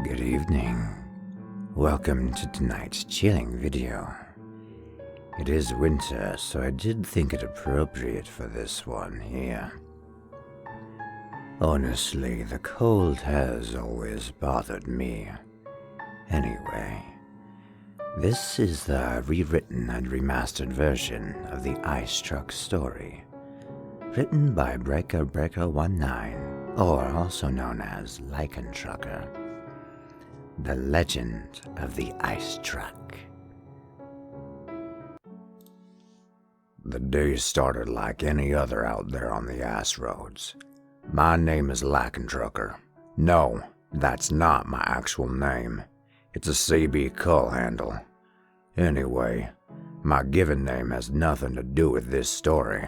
Good evening. Welcome to tonight's chilling video. It is winter, so I did think it appropriate for this one here. Honestly, the cold has always bothered me. Anyway, this is the rewritten and remastered version of the Ice Truck story, written by Breaker19, or also known as LykanTrucker. The Legend of the Ice Truck. The day started like any other out there on the ice roads. My name is LykanTrucker. No, that's not my actual name. It's a CB call handle. Anyway, my given name has nothing to do with this story.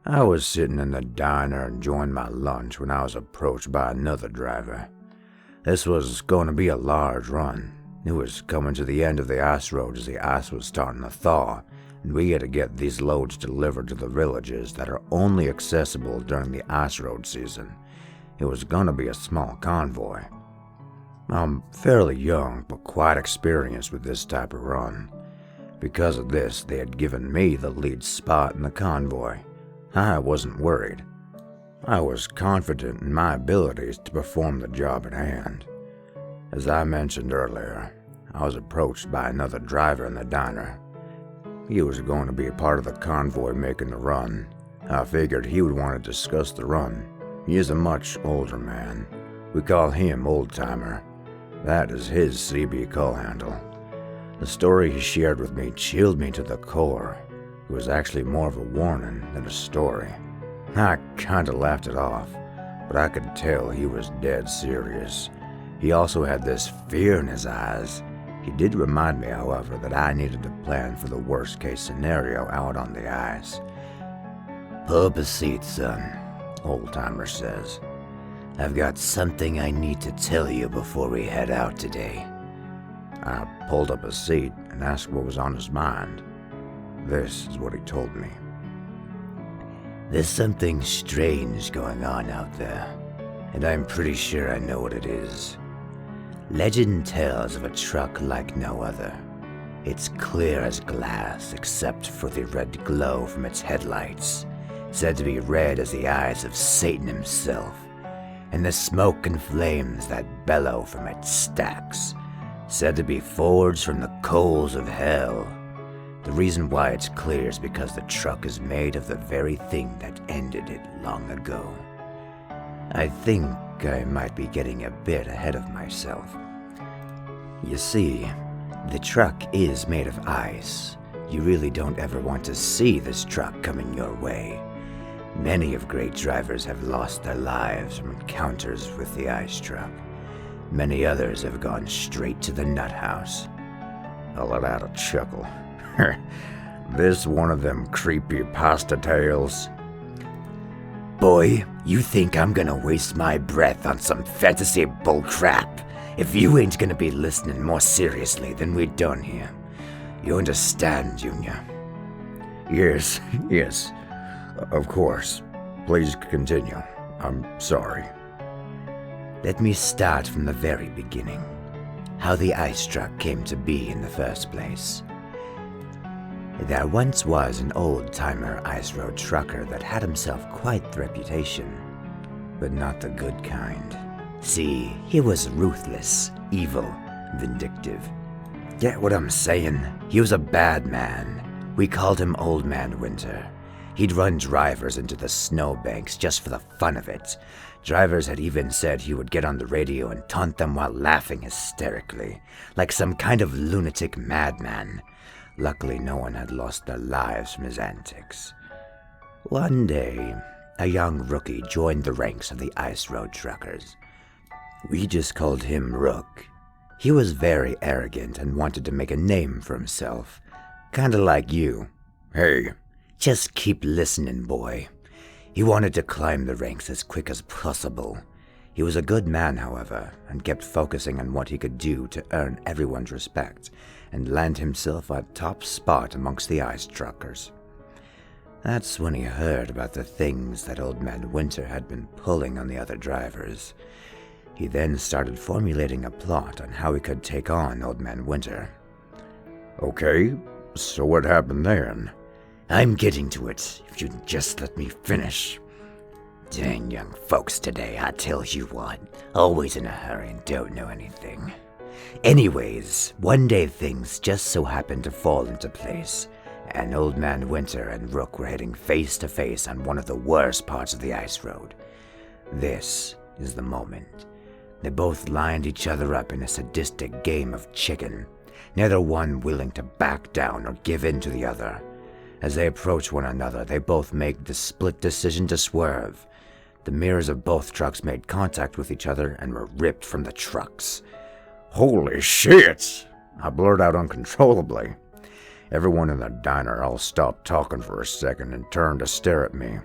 I was sitting in the diner enjoying my lunch when I was approached by another driver. This was going to be a large run. It was coming to the end of the ice road as the ice was starting to thaw, and we had to get these loads delivered to the villages that are only accessible during the ice road season. It was going to be a small convoy. I'm fairly young, but quite experienced with this type of run. Because of this, they had given me the lead spot in the convoy. I wasn't worried. I was confident in my abilities to perform the job at hand. As I mentioned earlier, I was approached by another driver in the diner. He was going to be a part of the convoy making the run. I figured he would want to discuss the run. He is a much older man. We call him Old Timer. That is his CB call handle. The story he shared with me chilled me to the core. It was actually more of a warning than a story. I kinda laughed it off, but I could tell he was dead serious. He also had this fear in his eyes. He did remind me, however, that I needed to plan for the worst case scenario out on the ice. "Pull up a seat, son," Old Timer says. "I've got something I need to tell you before we head out today." I pulled up a seat and asked what was on his mind. This is what he told me. "There's something strange going on out there, and I'm pretty sure I know what it is. Legend tells of a truck like no other. It's clear as glass except for the red glow from its headlights, said to be red as the eyes of Satan himself, and the smoke and flames that bellow from its stacks, said to be forged from the coals of hell. The reason why it's clear is because the truck is made of the very thing that ended it long ago. I think I might be getting a bit ahead of myself. You see, the truck is made of ice. You really don't ever want to see this truck coming your way. Many of great drivers have lost their lives from encounters with the ice truck. Many others have gone straight to the nut house." I let out a chuckle. This one of them creepy pasta tales. "Boy, you think I'm gonna waste my breath on some fantasy bullcrap? If you ain't gonna be listening more seriously, then we're done here. You understand, Junior?" Yes, of course. Please continue. I'm sorry." Let me start from the very beginning. How the ice truck came to be in the first place. There once was an old-timer ice road trucker that had himself quite the reputation, but not the good kind. See, he was ruthless, evil, vindictive. Get what I'm saying? He was a bad man. We called him Old Man Winter. He'd run drivers into the snowbanks just for the fun of it. Drivers had even said he would get on the radio and taunt them while laughing hysterically, like some kind of lunatic madman. Luckily, no one had lost their lives from his antics. One day, a young rookie joined the ranks of the ice road truckers. We just called him Rook. He was very arrogant and wanted to make a name for himself. Kinda like you. Hey, just keep listening, boy. He wanted to climb the ranks as quick as possible. He was a good man, however, and kept focusing on what he could do to earn everyone's respect and land himself a top spot amongst the ice truckers. That's when he heard about the things that Old Man Winter had been pulling on the other drivers. He then started formulating a plot on how he could take on Old Man Winter. Okay, so what happened then? I'm getting to it, if you'd just let me finish. Dang young folks today, I tell you what, always in a hurry and don't know anything. Anyways, one day things just so happened to fall into place, and Old Man Winter and Rook were heading face to face on one of the worst parts of the ice road. This is the moment. They both lined each other up in a sadistic game of chicken, neither one willing to back down or give in to the other. As they approached one another, they both made the split decision to swerve. The mirrors of both trucks made contact with each other and were ripped from the trucks. Holy shit! I blurted out uncontrollably. Everyone in the diner all stopped talking for a second and turned to stare at me,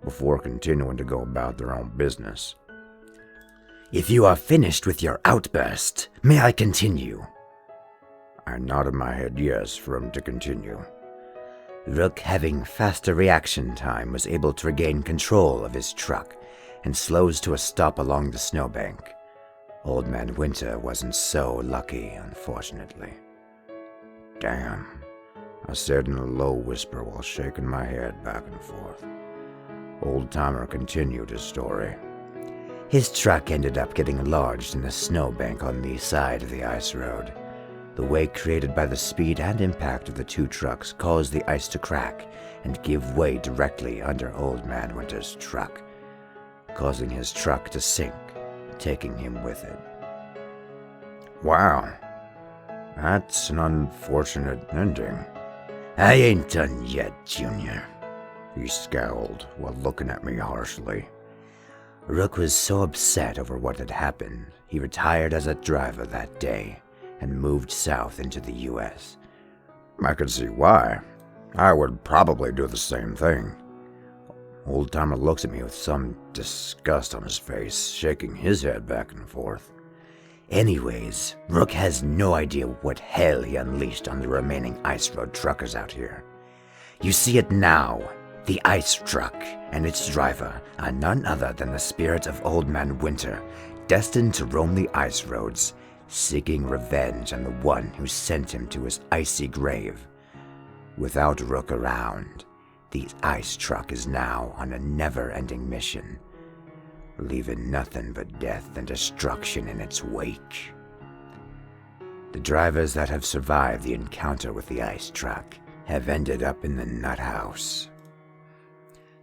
before continuing to go about their own business. If you are finished with your outburst, may I continue? I nodded my head yes for him to continue. Rook, having faster reaction time, was able to regain control of his truck and slows to a stop along the snowbank. Old Man Winter wasn't so lucky, unfortunately. Damn, I said in a low whisper while shaking my head back and forth. Old Timer continued his story. His truck ended up getting lodged in a snowbank on the side of the ice road. The wake created by the speed and impact of the two trucks caused the ice to crack and give way directly under Old Man Winter's truck, causing his truck to sink, taking him with it. Wow, that's an unfortunate ending. I ain't done yet, Junior. He scowled while looking at me harshly. Rook was so upset over what had happened, he retired as a driver that day and moved south into the U.S. I could see why. I would probably do the same thing. Old Timer looks at me with some disgust on his face, shaking his head back and forth. Anyways, Rook has no idea what hell he unleashed on the remaining ice road truckers out here. You see it now. The ice truck and its driver are none other than the spirit of Old Man Winter, destined to roam the ice roads, seeking revenge on the one who sent him to his icy grave. Without Rook around, the ice truck is now on a never-ending mission, leaving nothing but death and destruction in its wake. The drivers that have survived the encounter with the ice truck have ended up in the nut house.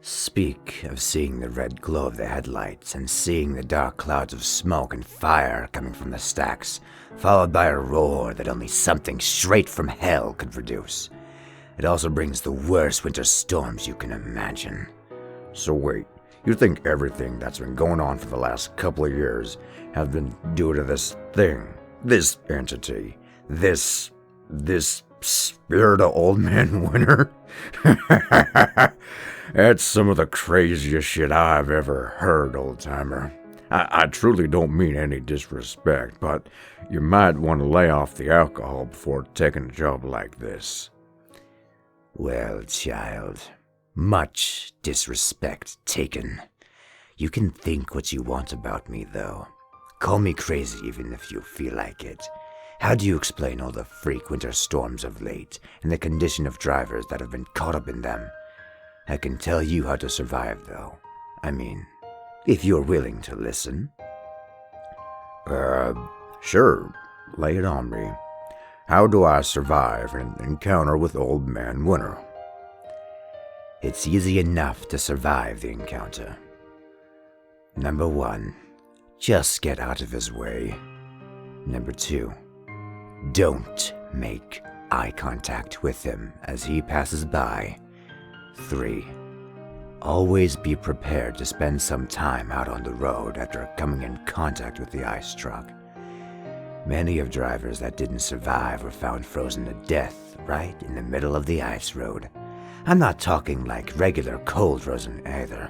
Speak of seeing the red glow of the headlights and seeing the dark clouds of smoke and fire coming from the stacks, followed by a roar that only something straight from hell could produce. It also brings the worst winter storms you can imagine. So wait, you think everything that's been going on for the last couple of years has been due to this thing, this entity, this spirit of Old Man Winter? That's some of the craziest shit I've ever heard, Old Timer. I truly don't mean any disrespect, but you might want to lay off the alcohol before taking a job like this. Well, child, much disrespect taken. You can think what you want about me, though. Call me crazy even if you feel like it. How do you explain all the freak winter storms of late and the condition of drivers that have been caught up in them? I can tell you how to survive, though. I mean, if you're willing to listen. Sure. Lay it on me. How do I survive an encounter with Old Man Winter? It's easy enough to survive the encounter. Number 1, just get out of his way. Number 2, don't make eye contact with him as he passes by. 3, always be prepared to spend some time out on the road after coming in contact with the ice truck. Many of drivers that didn't survive were found frozen to death right in the middle of the ice road. I'm not talking like regular cold frozen either.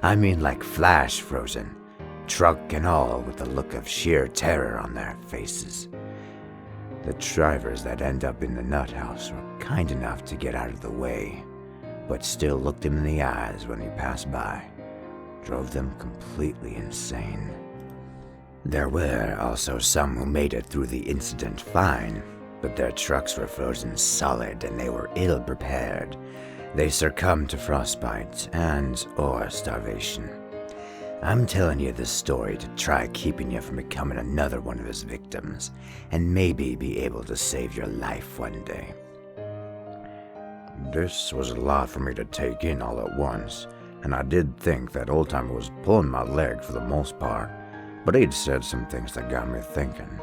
I mean like flash frozen, truck and all, with the look of sheer terror on their faces. The drivers that end up in the nut house were kind enough to get out of the way, but still looked him in the eyes when he passed by. Drove them completely insane. There were also some who made it through the incident fine, but their trucks were frozen solid and they were ill prepared. They succumbed to frostbite or starvation. I'm telling you this story to try keeping you from becoming another one of his victims, and maybe be able to save your life one day. This was a lot for me to take in all at once, and I did think that Oldtimer was pulling my leg for the most part, but he'd said some things that got me thinking.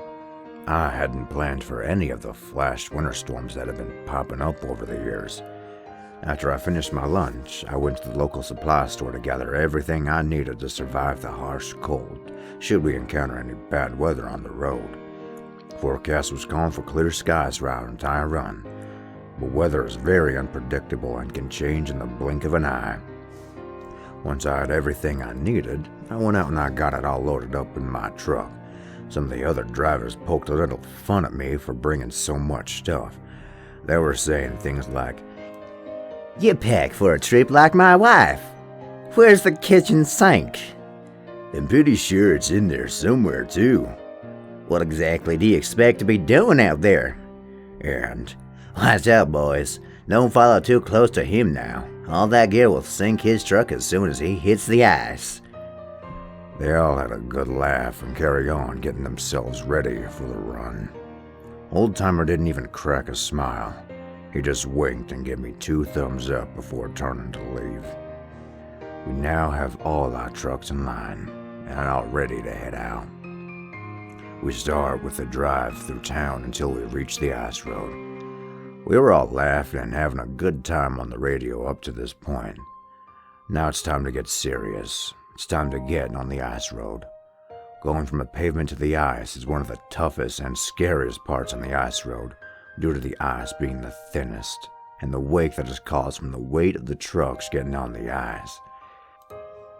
I hadn't planned for any of the flash winter storms that had been popping up over the years. After I finished my lunch, I went to the local supply store to gather everything I needed to survive the harsh cold, should we encounter any bad weather on the road. Forecast was calling for clear skies throughout the entire run, but weather is very unpredictable and can change in the blink of an eye. Once I had everything I needed, I went out and I got it all loaded up in my truck. Some of the other drivers poked a little fun at me for bringing so much stuff. They were saying things like, "You pack for a trip like my wife. Where's the kitchen sink?" "I'm pretty sure it's in there somewhere too." "What exactly do you expect to be doing out there?" And, "Watch out, boys. Don't follow too close to him now. All that gear will sink his truck as soon as he hits the ice." They all had a good laugh and carried on getting themselves ready for the run. Oldtimer didn't even crack a smile. He just winked and gave me 2 thumbs up before turning to leave. We now have all our trucks in line and are ready to head out. We start with a drive through town until we reach the ice road. We were all laughing and having a good time on the radio up to this point. Now it's time to get serious. It's time to get on the ice road. Going from the pavement to the ice is one of the toughest and scariest parts on the ice road, due to the ice being the thinnest, and the wake that is caused from the weight of the trucks getting on the ice.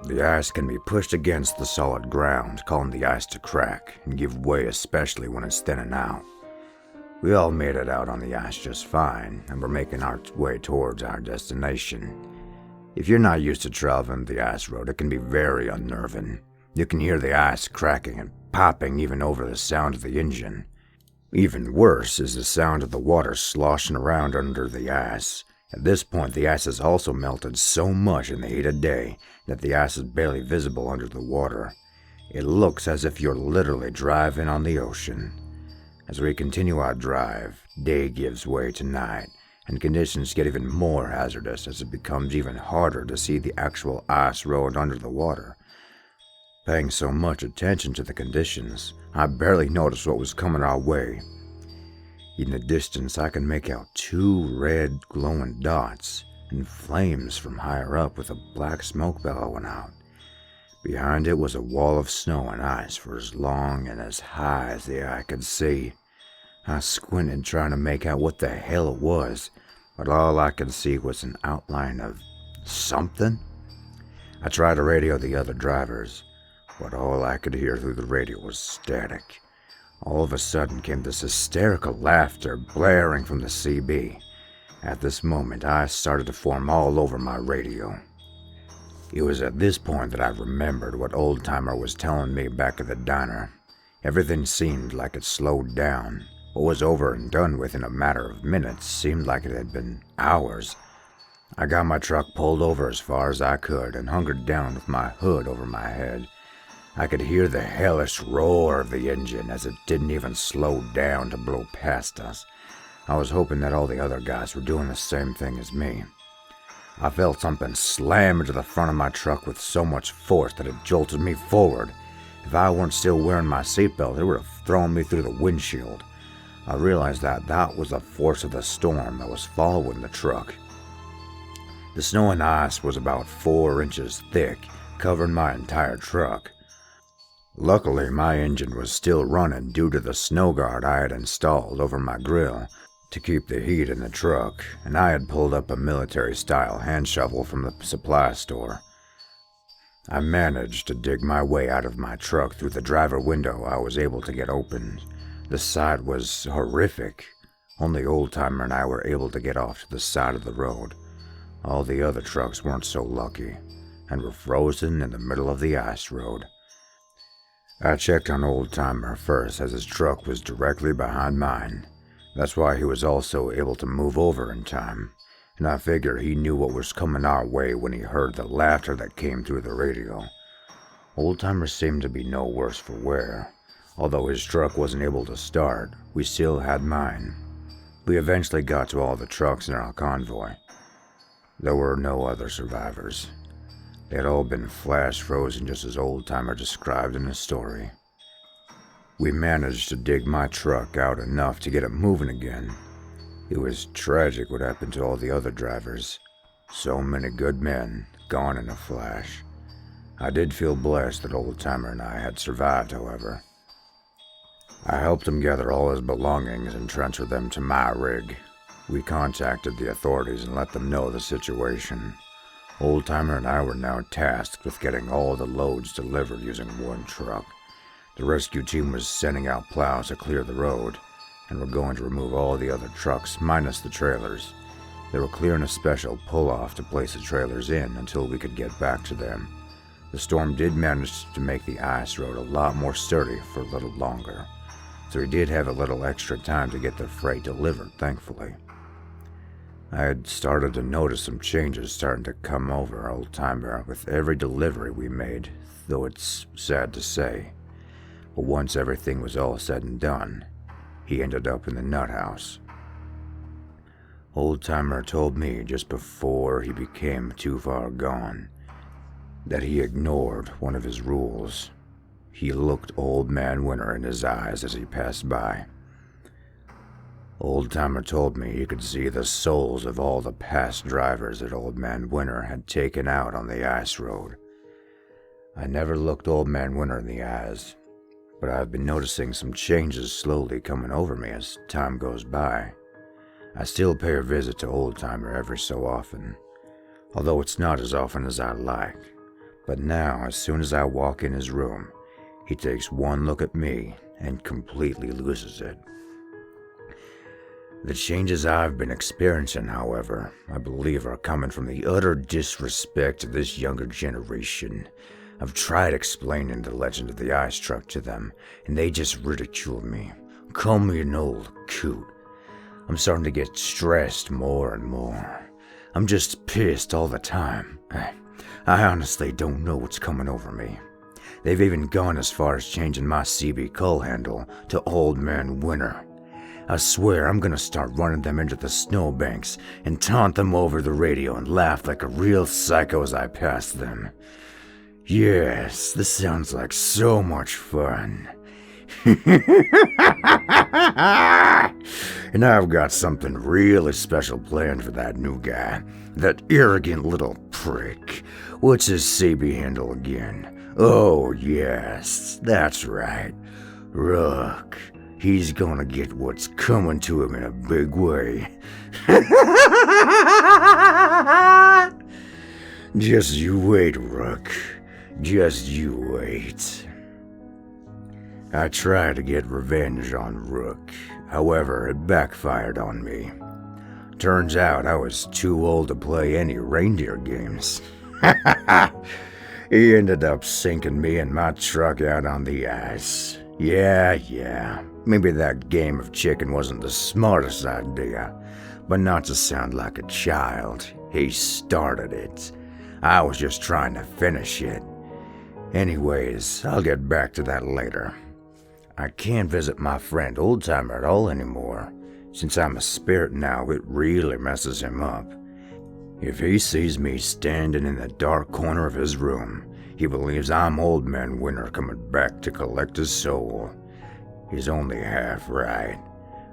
The ice can be pushed against the solid ground, causing the ice to crack and give way, especially when it's thinning out. We all made it out on the ice just fine, and we're making our way towards our destination. If you're not used to traveling the ice road, it can be very unnerving. You can hear the ice cracking and popping even over the sound of the engine. Even worse is the sound of the water sloshing around under the ice. At this point, the ice has also melted so much in the heat of day that the ice is barely visible under the water. It looks as if you're literally driving on the ocean. As we continue our drive, day gives way to night, and conditions get even more hazardous as it becomes even harder to see the actual ice road under the water. Paying so much attention to the conditions, I barely noticed what was coming our way. In the distance, I can make out 2 red glowing dots and flames from higher up with a black smoke billowing out. Behind it was a wall of snow and ice for as long and as high as the eye could see. I squinted trying to make out what the hell it was, but all I could see was an outline of something. I tried to radio the other drivers, but all I could hear through the radio was static. All of a sudden came this hysterical laughter blaring from the CB. At this moment, ice started to form all over my radio. It was at this point that I remembered what Oldtimer was telling me back at the diner. Everything seemed like it slowed down. What was over and done with in a matter of minutes seemed like it had been hours. I got my truck pulled over as far as I could and hunkered down with my hood over my head. I could hear the hellish roar of the engine as it didn't even slow down to blow past us. I was hoping that all the other guys were doing the same thing as me. I felt something slam into the front of my truck with so much force that it jolted me forward. If I weren't still wearing my seatbelt, it would have thrown me through the windshield. I realized that was the force of the storm that was following the truck. The snow and ice was about 4 inches thick, covering my entire truck. Luckily, my engine was still running due to the snow guard I had installed over my grill to keep the heat in the truck, and I had pulled up a military-style hand shovel from the supply store. I managed to dig my way out of my truck through the driver window I was able to get open. The sight was horrific. Only Oldtimer and I were able to get off to the side of the road. All the other trucks weren't so lucky, and were frozen in the middle of the ice road. I checked on Old Timer first as his truck was directly behind mine. That's why he was also able to move over in time, and I figure he knew what was coming our way when he heard the laughter that came through the radio. Old Timer seemed to be no worse for wear. Although his truck wasn't able to start, we still had mine. We eventually got to all the trucks in our convoy. There were no other survivors. They had all been flash frozen just as Old Timer described in his story. We managed to dig my truck out enough to get it moving again. It was tragic what happened to all the other drivers. So many good men, gone in a flash. I did feel blessed that Old Timer and I had survived, however. I helped him gather all his belongings and transfer them to my rig. We contacted the authorities and let them know the situation. Old Timer and I were now tasked with getting all the loads delivered using one truck. The rescue team was sending out plows to clear the road, and were going to remove all the other trucks minus the trailers. They were clearing a special pull-off to place the trailers in until we could get back to them. The storm did manage to make the ice road a lot more sturdy for a little longer, so we did have a little extra time to get the freight delivered, thankfully. I had started to notice some changes starting to come over Old Timer with every delivery we made, though it's sad to say. But once everything was all said and done, he ended up in the nut house. Old Timer told me just before he became too far gone that he ignored one of his rules. He looked Old Man Winter in his eyes as he passed by. Old Timer told me he could see the souls of all the past drivers that Old Man Winter had taken out on the ice road. I never looked Old Man Winter in the eyes, but I've been noticing some changes slowly coming over me as time goes by. I still pay a visit to Old Timer every so often, although it's not as often as I'd like. But now, as soon as I walk in his room, he takes one look at me and completely loses it. The changes I've been experiencing, however, I believe are coming from the utter disrespect of this younger generation. I've tried explaining the legend of the ice truck to them, and they just ridicule me, call me an old coot. I'm starting to get stressed more and more. I'm just pissed all the time. I honestly don't know what's coming over me. They've even gone as far as changing my CB call handle to Old Man Winter. I swear I'm gonna start running them into the snowbanks and taunt them over the radio and laugh like a real psycho as I pass them. Yes, this sounds like so much fun. And I've got something really special planned for that new guy. That arrogant little prick. What's his CB handle again? Oh yes, that's right. Rook. He's gonna get what's coming to him in a big way. Just you wait, Rook. Just you wait. I tried to get revenge on Rook. However, it backfired on me. Turns out I was too old to play any reindeer games. He ended up sinking me and my truck out on the ice. Yeah. Maybe that game of chicken wasn't the smartest idea, but not to sound like a child, he started it. I was just trying to finish it. Anyways, I'll get back to that later. I can't visit my friend Old Timer at all anymore. Since I'm a spirit now, it really messes him up. If he sees me standing in the dark corner of his room, he believes I'm Old Man Winter coming back to collect his soul. He's only half right.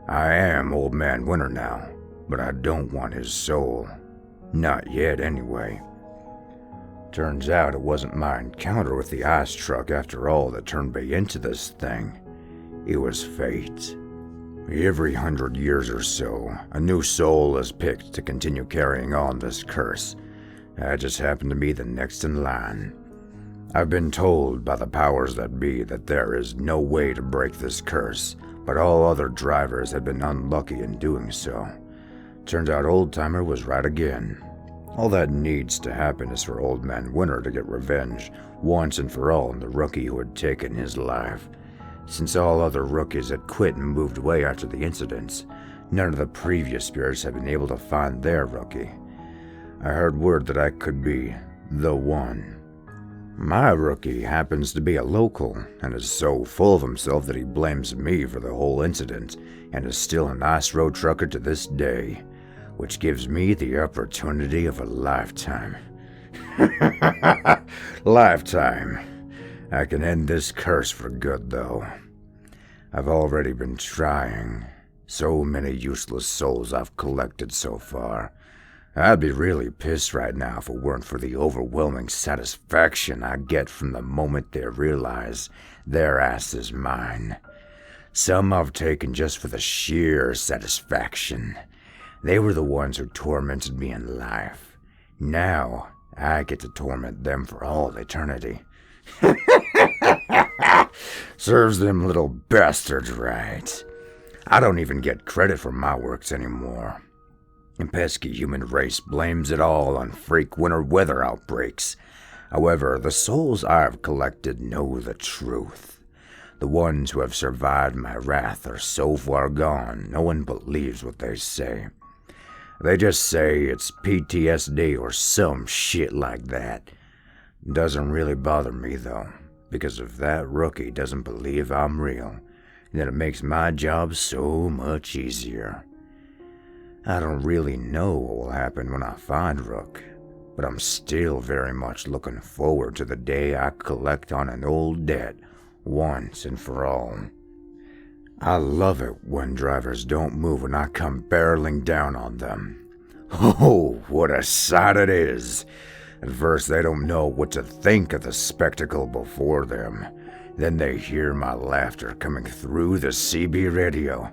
I am Old Man Winter now, but I don't want his soul. Not yet, anyway. Turns out it wasn't my encounter with the ice truck after all that turned me into this thing. It was fate. Every 100 years or so, a new soul is picked to continue carrying on this curse. I just happened to be the next in line. I've been told by the powers that be that there is no way to break this curse, but all other drivers have been unlucky in doing so. Turns out Old Timer was right again. All that needs to happen is for Old Man Winter to get revenge once and for all, the rookie who had taken his life. Since all other rookies had quit and moved away after the incidents, none of the previous spirits had been able to find their rookie. I heard word that I could be the one. My rookie happens to be a local and is so full of himself that he blames me for the whole incident and is still an ice road trucker to this day, which gives me the opportunity of a lifetime. Lifetime. I can end this curse for good, though. I've already been trying. So many useless souls I've collected so far. I'd be really pissed right now if it weren't for the overwhelming satisfaction I get from the moment they realize their ass is mine. Some I've taken just for the sheer satisfaction. They were the ones who tormented me in life. Now, I get to torment them for all eternity. Serves them little bastards right. I don't even get credit for my works anymore. The pesky human race blames it all on freak winter weather outbreaks. However, the souls I've collected know the truth. The ones who have survived my wrath are so far gone, no one believes what they say. They just say it's PTSD or some shit like that. Doesn't really bother me, though, because if that rookie doesn't believe I'm real, then it makes my job so much easier. I don't really know what will happen when I find Rook, but I'm still very much looking forward to the day I collect on an old debt once and for all. I love it when drivers don't move when I come barreling down on them. Oh, what a sight it is! At first they don't know what to think of the spectacle before them. Then they hear my laughter coming through the CB radio.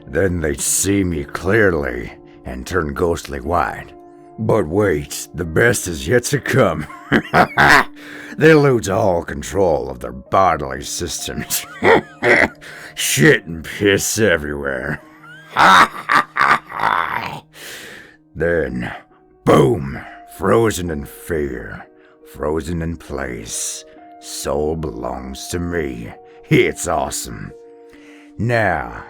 Then they see me clearly and turn ghostly white. But wait, the best is yet to come. They lose all control of their bodily systems. Shit and piss everywhere. Then, boom, frozen in fear, frozen in place. Soul belongs to me. It's awesome. Now,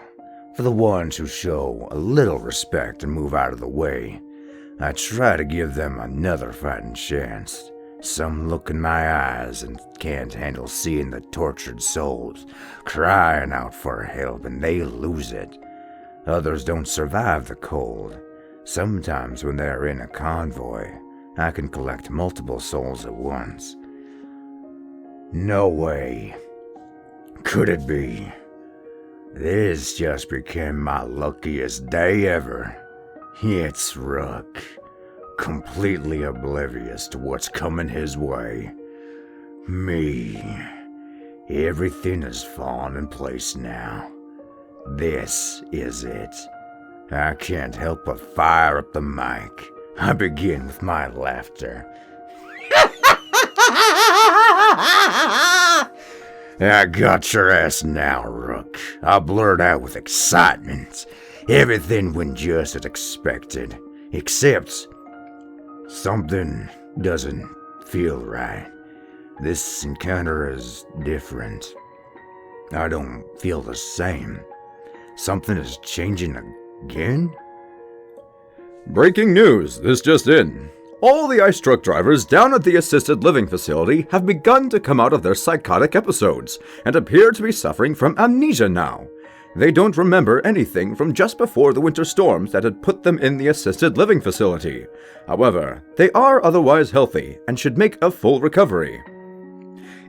for the ones who show a little respect and move out of the way, I try to give them another fighting chance. Some look in my eyes and can't handle seeing the tortured souls crying out for help and they lose it. Others don't survive the cold. Sometimes when they're in a convoy, I can collect multiple souls at once. No way. Could it be? This just became my luckiest day ever. It's Rook, completely oblivious to what's coming his way. Me. Everything has fallen in place now. This is it. I can't help but fire up the mic. I begin with my laughter. I got your ass now, Rook. I blurt out with excitement. Everything went just as expected, except something doesn't feel right. This encounter is different. I don't feel the same. Something is changing again? Breaking news, this just in. All the ice truck drivers down at the assisted living facility have begun to come out of their psychotic episodes and appear to be suffering from amnesia now. They don't remember anything from just before the winter storms that had put them in the assisted living facility. However, they are otherwise healthy and should make a full recovery.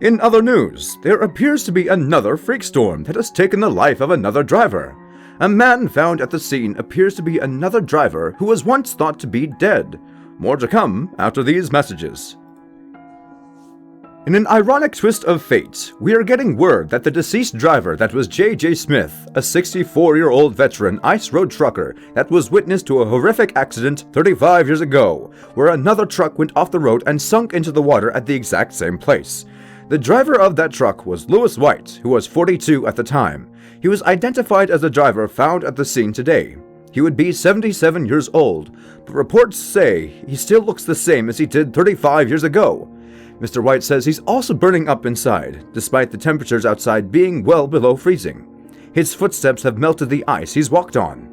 In other news, there appears to be another freak storm that has taken the life of another driver. A man found at the scene appears to be another driver who was once thought to be dead. More to come after these messages. In an ironic twist of fate, we are getting word that the deceased driver that was J.J. Smith, a 64-year-old veteran ice road trucker that was witness to a horrific accident 35 years ago, where another truck went off the road and sunk into the water at the exact same place. The driver of that truck was Lewis White, who was 42 at the time. He was identified as the driver found at the scene today. He would be 77 years old, but reports say he still looks the same as he did 35 years ago. Mr. White says he's also burning up inside, despite the temperatures outside being well below freezing. His footsteps have melted the ice he's walked on.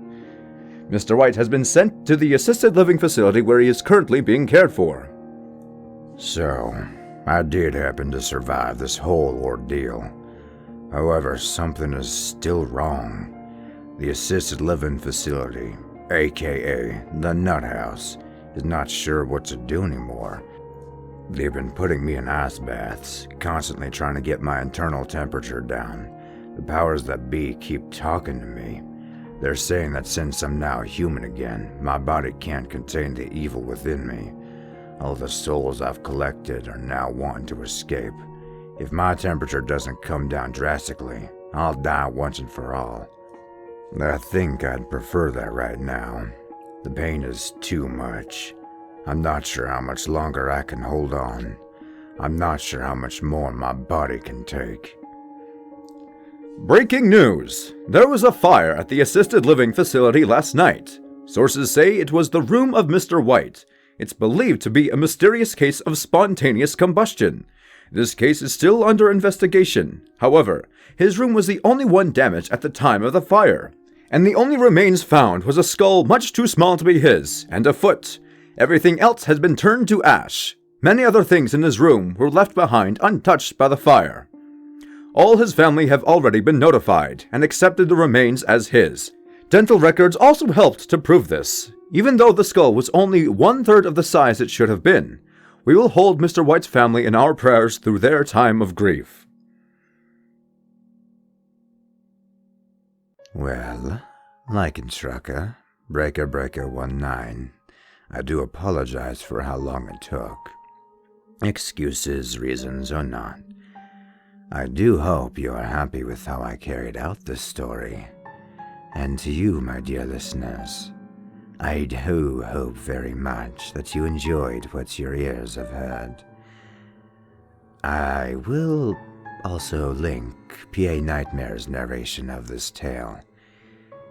Mr. White has been sent to the assisted living facility where he is currently being cared for. So, I did happen to survive this whole ordeal. However, something is still wrong. The assisted living facility, aka the nut house, is not sure what to do anymore. They've been putting me in ice baths, constantly trying to get my internal temperature down. The powers that be keep talking to me. They're saying that since I'm now human again, my body can't contain the evil within me. All the souls I've collected are now wanting to escape. If my temperature doesn't come down drastically, I'll die once and for all. I think I'd prefer that right now. The pain is too much. I'm not sure how much longer I can hold on. I'm not sure how much more my body can take. Breaking news! There was a fire at the assisted living facility last night. Sources say it was the room of Mr. White. It's believed to be a mysterious case of spontaneous combustion. This case is still under investigation. However, his room was the only one damaged at the time of the fire, and the only remains found was a skull much too small to be his, and a foot. Everything else has been turned to ash. Many other things in his room were left behind untouched by the fire. All his family have already been notified and accepted the remains as his. Dental records also helped to prove this. Even though the skull was only 1/3 of the size it should have been, we will hold Mr. White's family in our prayers through their time of grief. Well, LykanTrucker, Breaker19, I do apologize for how long it took. Excuses, reasons, or not. I do hope you are happy with how I carried out this story. And to you, my dear listeners, I do hope very much that you enjoyed what your ears have heard. I will also link P.A. Nightmare's narration of this tale.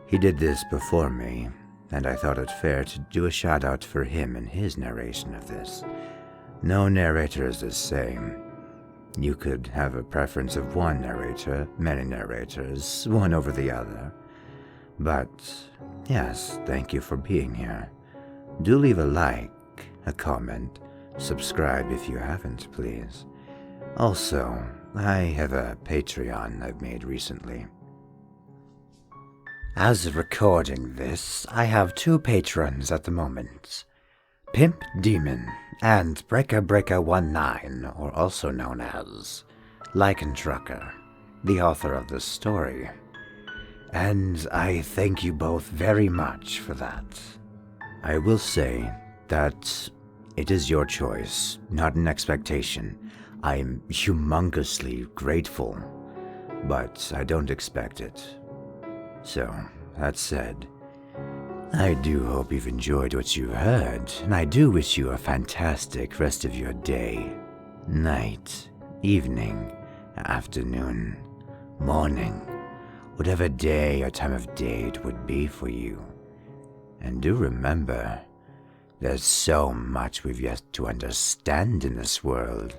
He did this before me, and I thought it fair to do a shout out for him in his narration of this. No narrator is the same. You could have a preference of one narrator, many narrators, one over the other. But, yes, thank you for being here. Do leave a like, a comment, subscribe if you haven't, please. Also, I have a Patreon I've made recently. As of recording this, I have 2 patrons at the moment. Pimp Demon and Breaker19, or also known as LykanTrucker, the author of this story. And I thank you both very much for that. I will say that it is your choice, not an expectation. I'm humongously grateful, but I don't expect it. So, that said, I do hope you've enjoyed what you heard, and I do wish you a fantastic rest of your day, night, evening, afternoon, morning, whatever day or time of day it would be for you. And do remember, there's so much we've yet to understand in this world.